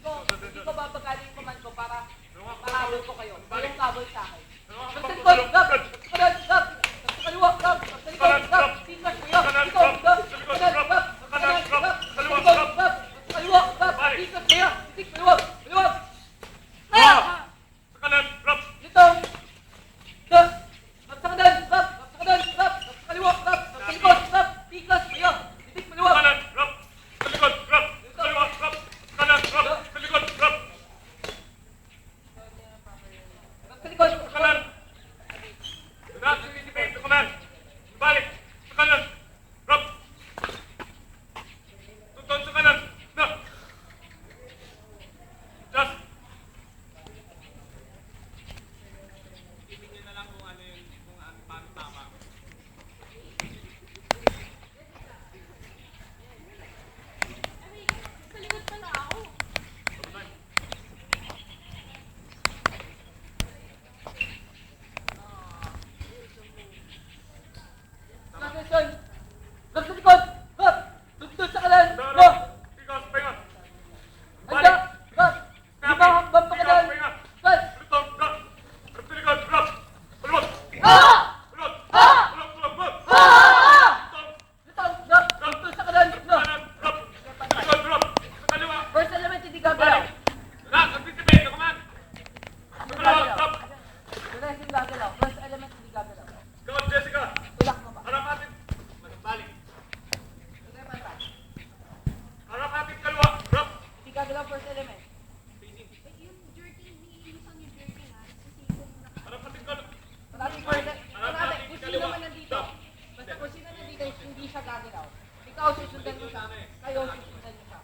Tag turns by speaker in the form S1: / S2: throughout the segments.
S1: Hindi ko babagaling yung command ko para mahabol ko kayo. Kayong habol sa akin. Sa likod, gab! Sa kanan, gab! Sa kaliwa, gab! Sa likod, gab! Tingnan ko yun! Ikaw, gab! Sa kanan, gab! Sa kanan, gab! Sa likod, gab! Sa kaliwa, gab! Tingnan ko yun! Titik, maluwag! Maluwag! Ha!
S2: Sa kanan, drop!
S1: Dito! Gab! Sa kanan, gab! Sa kanan, gab! Sa kaliwa, gab! Sa likod, gab! Tingnan ko yun! Titik,
S2: Sa
S1: maluwag!
S2: kanan, drop! Sa likod, drop! Sa kaliwa, drop! Sa kanan, drop! Sa likod, drop!
S1: Sa likod!
S2: Sa kanan! Do not anticipate the command! Balik! Sa kanan! Drop! Tuton sa kanan! No! Just! Isipin niyo na lang kung ano yung paano tama.
S3: Sa likod pala ako.
S1: Attention! Gab sa likod! Gab! Tugtog sa kanan! Go!
S2: Tigas, pahinga!
S1: Handa! Gab! Lima hanggang pa kanan! Gab!
S2: Lutong, drop! Drop sa likod, drop! Balwag!
S1: Ah!
S2: Balwag!
S1: Ah!
S2: Balwag, balwag, balwag!
S1: Ah!
S2: Lutong!
S1: Lutong! Gab! Tugtog sa kanan! No!
S2: Kanan, drop! Sa likod, drop! Sa kaliwa!
S1: First element hindi gagalaw!
S2: Do not anticipate the command! Sa
S1: Hindi
S2: kaliwa,
S1: gagalaw!
S2: drop!
S1: The rest hindi gagalaw. First element hindi gagalaw.
S2: Go, Jessica!
S1: Tulak mo ba?
S2: Harap atin! Balik!
S1: Okay, pantay.
S2: Harap atin, kaliwa! Drop!
S1: Hindi gagalaw first element.
S3: Yung jerking, use on yung jerking ha. Kasi kung
S2: Harap atin, kaliwa!
S1: Maraming first element. Kung sino naman nandito. Basta kung sino nandito, hindi siya gagalaw. Ikaw susundan mo siya. Kayo susundan mo siya.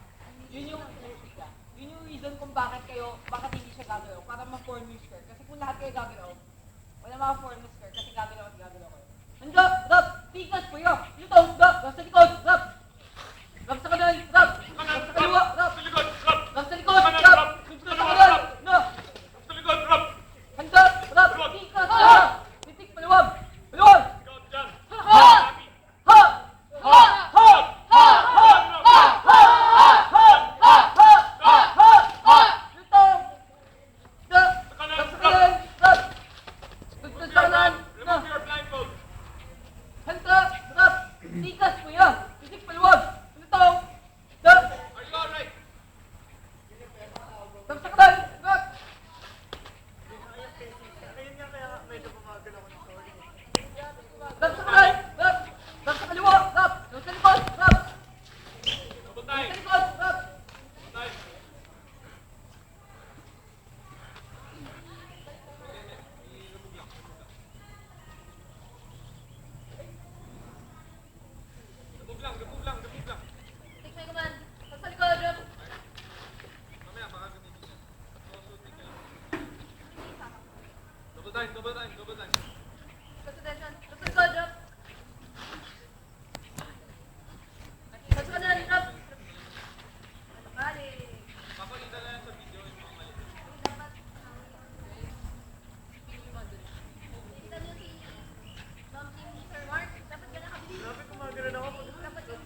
S1: Yun yung yun yung reason kung bakit hindi siya gagalaw. Para ma-form yung square. Kasi kung lahat kayo gagalaw, wala mga-form yung square. Kasi gagalaw at gagalaw kayo. Handa! Drop! Tigas po yun! Lutong! Drop! Drop sa likod! Drop! Drop sa kanan! Drop!
S2: Kanan,
S1: Drop sa kaliwa! Drop!
S2: Sa likod, drop!
S1: Drop sa likod!
S2: Kanan,
S1: Drop!
S2: drop!
S1: Dito
S2: Sa
S1: sa
S2: kaliwa,
S1: kanan!
S2: drop!
S1: No!
S2: Sa likod, drop!
S1: Handa! Drop! Tigas! Drop! Titik! Maluwag! Maluwag!
S2: Ikaw dyan!
S1: Ha! Ha! Ha! Ha! Ha! Ha! Ha! Ha! Ha! Ha! Ha! Ha! Ha! Lutong! Drop!
S2: Sa kanan,
S1: Drop sa
S2: drop!
S1: kanan! Drop! Dito sa kanan! No!
S2: Remove your blindfold!
S1: Handa! Drop! Tigas po yan! Titik! Maluwag! Lutong! Drop!
S2: Are you alright?
S1: Drop sa kanan! Drop! Drop sa kanan! Drop! Drop sa kaliwa! Drop! Drop sa likod! Drop!
S2: Double
S1: Drop
S2: time!
S1: sa likod! Drop!
S2: Time! Remove lang, remove lang, remove lang.
S3: take my command. Pag sa likod, drop.
S2: Mamaya, baka gamitin yan. So, shooting ka lang. Double time, double time, double time.
S3: Pag attention. Pag sa likod, drop. Pag sa kanan, drop. Balik.
S2: Papakita na yan sa video yung mga mali.
S3: Dapat, kita niyo si Ma'am Kim, Sir Mark. Dapat ka nakabili.
S2: Grabe, kumagano ako.
S3: Dapat yung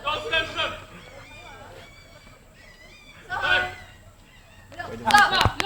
S2: Go, stand, stand!
S3: Stop!